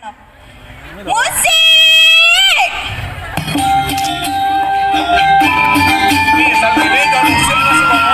Musik! Misal gini kalau misal masih ngomong.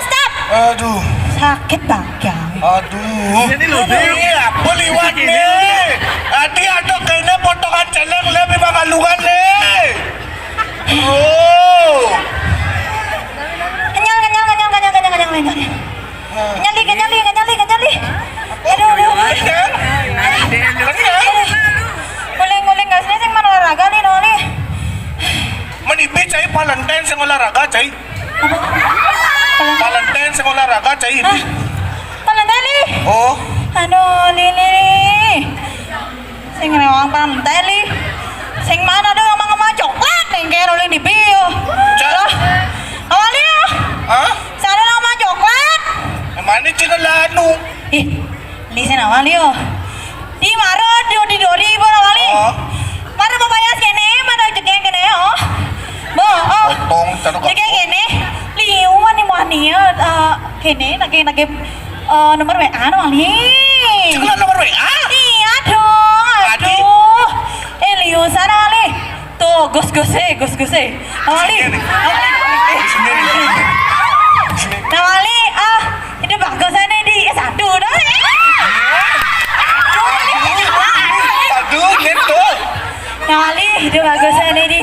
Stop! Aduh, Sakit bagang. aduh. Ini apa liwat nih? Tadi ada kayaknya potongan celeng lebih makalungan nih. Oh, Kenyal. Kenyali. Aduh. Nguling gasnya sing mana olahraga nih noli. menipis cai Valentine sing olahraga cai. Valentine sing olahraga cai ini. Palantali. Oh, Aduh, Lili. Sing rewang palantali. Sing mana ada ngomong coklat ning kero ning di bio. Cak. Awali ya. hah? Sana ngomong coklat. Emang ini cina lanu. Ih, listen awali yo. Di maro di dori bo awali. Oh, Maro babayas kene, mana jege kene oh. Bo, oh. potong cana Jege kene. Liuan ni mania kene nage nomor WA no ali. cina nomor WA. Iya dong. Adi. Aduh. Liu sana ali. Tuh, gus-guse. Awali. Nawali, itu bagusannya di S1 dong. Aduh, gitu. Nawali, itu bagusannya di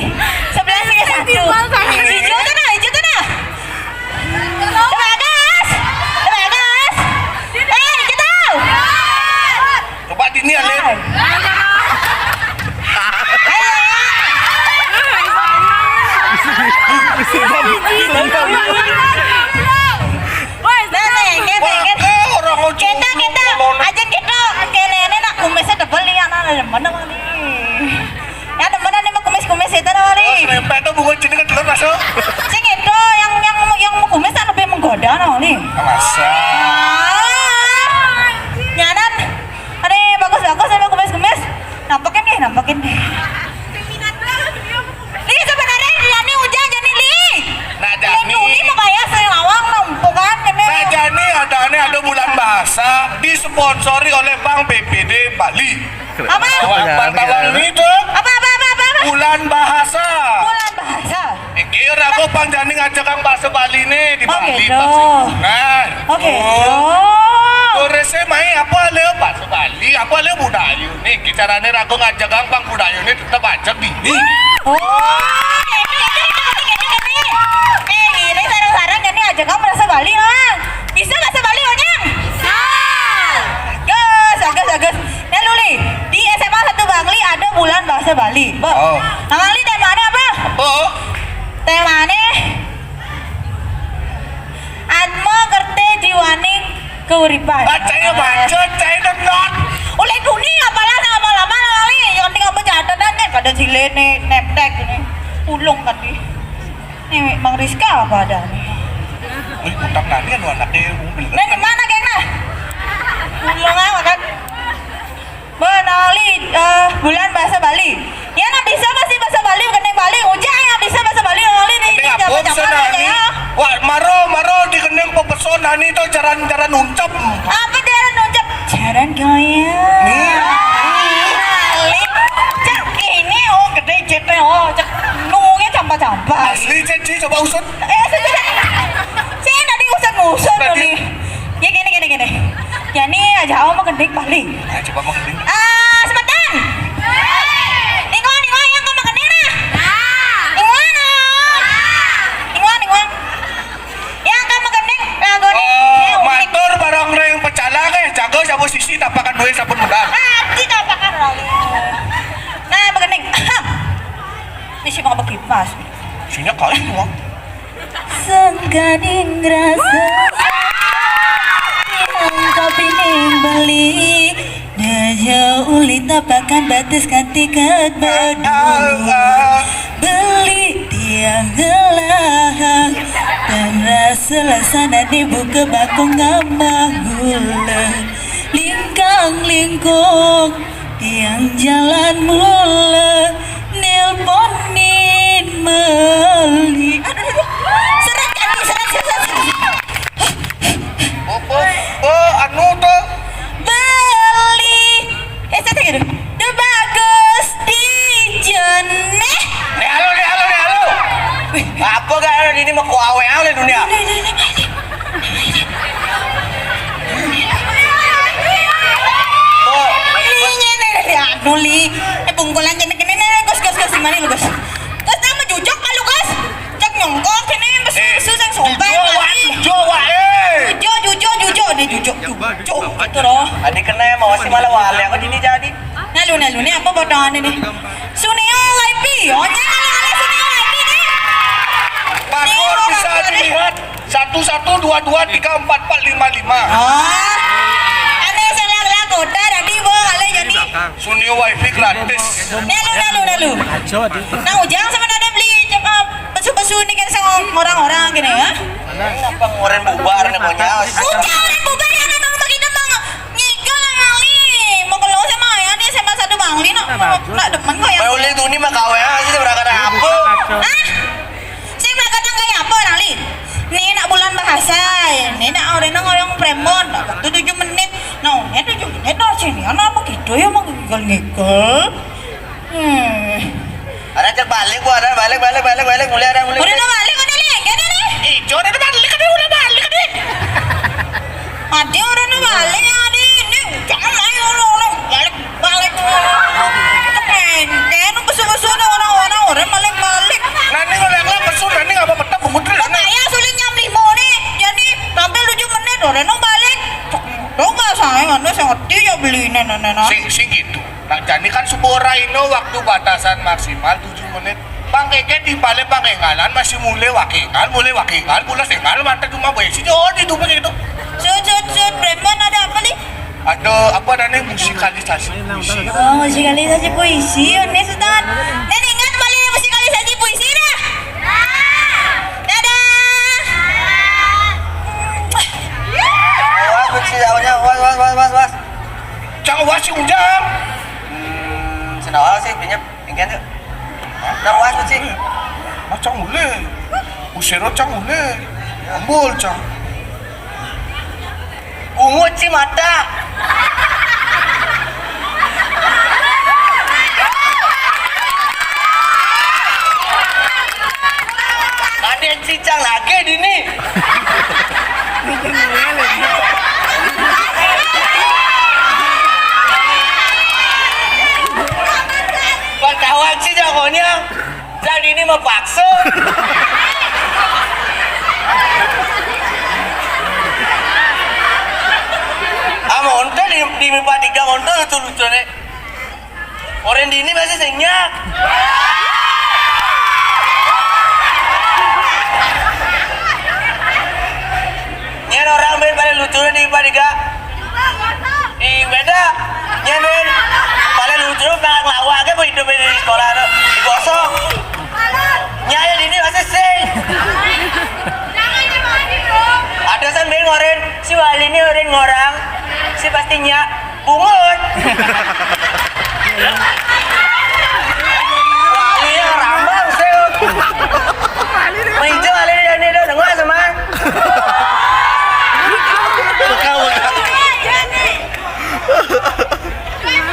sebelah sini S1. Hijau tuh nah. Bagas. Hijau tahu. Coba dini Alin. Orang lucu. Kita aja kita kene nak kumisnya double nih anak demen sama nih. Ya demenan nih mah kumis itu Oh, nih. serempet tuh bunga cini kan telur masuk. Sing itu yang kumis kan lebih menggoda nih. Masa. Nyanan. Ada bagus sama kumis. Nampakin nih. Li sebenarnya dia nih hujan jadi li. Nah, Jani. Ini mau bayar saya lawang numpuk kan kene. Nah, Jani ada bulan bahasa disponsori oleh Bank BPD Bali. Apa? Pantauan itu Apa? bulan bahasa. Bulan bahasa. Iki aku Bang Jani ngajak Kang bahasa Bali nih di Oh, Bali. gitu. Nah, Oke. Sore main apa leo bahasa Bali, apa leo budaya nih. Caranya aku ngajak Kang Bang budaya nih tetap ajak bini. Oh, gini sarang-sarang jadi aja kamu merasa Bali lah. Bisa bahasa Bali onyang? Agus. Nah Luli, di SMA 1 Bangli ada bulan bahasa Bali. Bo. Oh. Nah Bangli temanya apa? Apa? Temanya Atmo Kerte Jiwaning Keuripan. Bacanya baca, cai not. Oleh dunia apalah lama-lama kali. Yang penting apa catatan kan kada silene neptek ini. Ulung kan di. Nih Bang Rizka apa ada nih? Wih, utang nani anu anaknya mobil. Nah di mana kayaknya? Ulung apa kan? Benali bulan bahasa Bali. Ya nah bisa masih bahasa Bali kena Bali. Ujah ya bisa bahasa Bali Bali nih. Ini apa nani? Wah, maro di kening pepesona nih tuh jaran-jaran uncap. Apa jalan ucap? Jalan gaya. Bali. Cak ini oh gede cete oh cak nungnya campa-campa. Asli Ceci coba usut. Saya tadi usut nih. Ya gini. Ya nih aja mau gede Bali. Nah, coba mengeling. Sebentar. Ingwan yang kamu gede nah. Ingwan. Yang kamu gede lagu nih. Matur barang reng pecah posisi tapakan duit sampun modal. Hati tapakan lali. Nah, begening. Ini sih mau kipas. Sini kali tuh. Sengganing rasa yang kopi ning beli Daya uli tapakan batas katikat berdua Beli tiang gelang Dan rasa lasana dibuka bakong ngambang gula Lingkang lingkung tiang jalan mula Nelponin meli Seret kaki seret Anu tuh. Beli saya gitu The bagus di jene Halo. Apa gak ini mau kuawe oleh dunia? Nuli, bungkulan kene gus gimana lu gus? Gus nama jujok lu gus? Cek nyongkok kene besu sang sompay kali. Jujo deh jujok itu loh. Adik kena mau sih malah wale aku ini jadi. Nalu nih apa potongan ini? Sunio IP, oh nyala Sunio IP nih. Paspor bisa dilihat 11 22 34 4 5 5. Aneh salah kota tadi bawa kali jadi. Sunio wifi gratis. Nalu. Nah ujang sama nada beli besu ini kan sama orang-orang gini ya. Apa ngoren bubar nih pokoknya. Ujang bubar ya memang begitu bang. Nyikal kali. Mau keluar sama ayah nih sama satu bangli nak demen kok ya. Mau lihat tuh ini mah kawe sih berangkat apa? Hah? Saya berangkat kayak apa Rali? Nih nak bulan bahasa, nih nak orang ngoyong premon, waktu 7 menit. Nah, ini 7 menit dah sini. Anak apa gitu ya mau ngikal. Ada cek balik gua, ada balik mulai. Udah nak balik udah nih, gini nih. Ijo ada balik kan udah balik kan. Adi udah nak balik adi. Ini jangan main orang balik. Kayaknya besu-besu orang balik. Nanti kalau pesun nanti nggak apa-apa pemutri. Saya sulit nyam 5 nih. Jadi tampil 7 menit orang nong balik. Dong nggak sayang, anu saya ngerti ya beli nana. Si gitu. Nah jadi kan subora ini waktu batasan maksimal 7 menit. Bang Keke di balik Bang Engalan masih mulai wakingan, pulas engal mantan cuma besi itu begitu. Sud, Bremon ada apa nih? Ada apa namanya musikalisasi puisi. Oh, musikalisasi puisi, ini Ustaz. Dan ingat balik musikalisasi puisi dah. Dadah. Awas kunci awalnya, was. Jangan wasi ujang. Senawal sih pinjam pinjam tuh. Nah was kunci. Macam mulai. Usero cang mulai. Ambul cang. Ungut sih mata. Ada cicang lagi di ini. Ketahuan sih jagonya. Dan ini mah paksa. Monto di mipa 3 monto lucu nih. Orang di ini masih senyak. Nyen orang main paling lucu di mipa 3. Beda. Nyen main paling lucu nggak ngelawak ke hidup di sekolah tuh digosok. Nyaya di ini masih seng. Ada san main ngoren si Wali ini orang si pastinya bungut. Wali yang rambang sih. Main jo Wali ini udah dengar sama.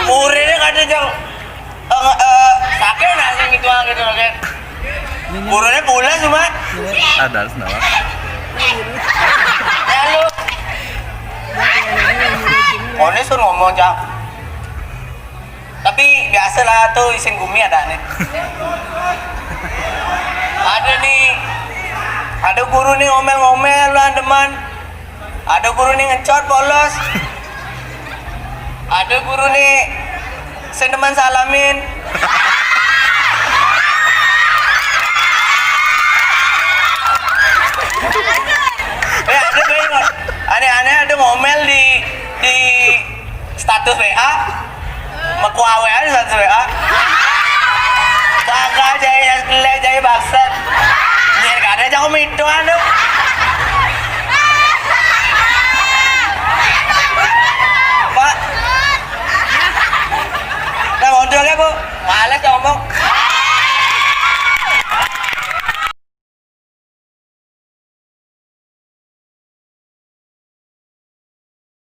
Muridnya kadang jang sakit nasi gitu kan. Muridnya pulas cuma. Ada senawar. Lalu Oni suruh ngomong Cak. Tapi biasalah tuh isin gumi ada nih. Ada nih. Ada guru nih ngomel-ngomel lah teman. Ada guru nih ngecot polos. Ada guru nih, saya teman salamin. Ada banget. Aneh-aneh ada ngomel di status WA. Makwa WA di status WA. Bangga jaya yang jelek jaya baksat. Biar gak ada jangan itu anu.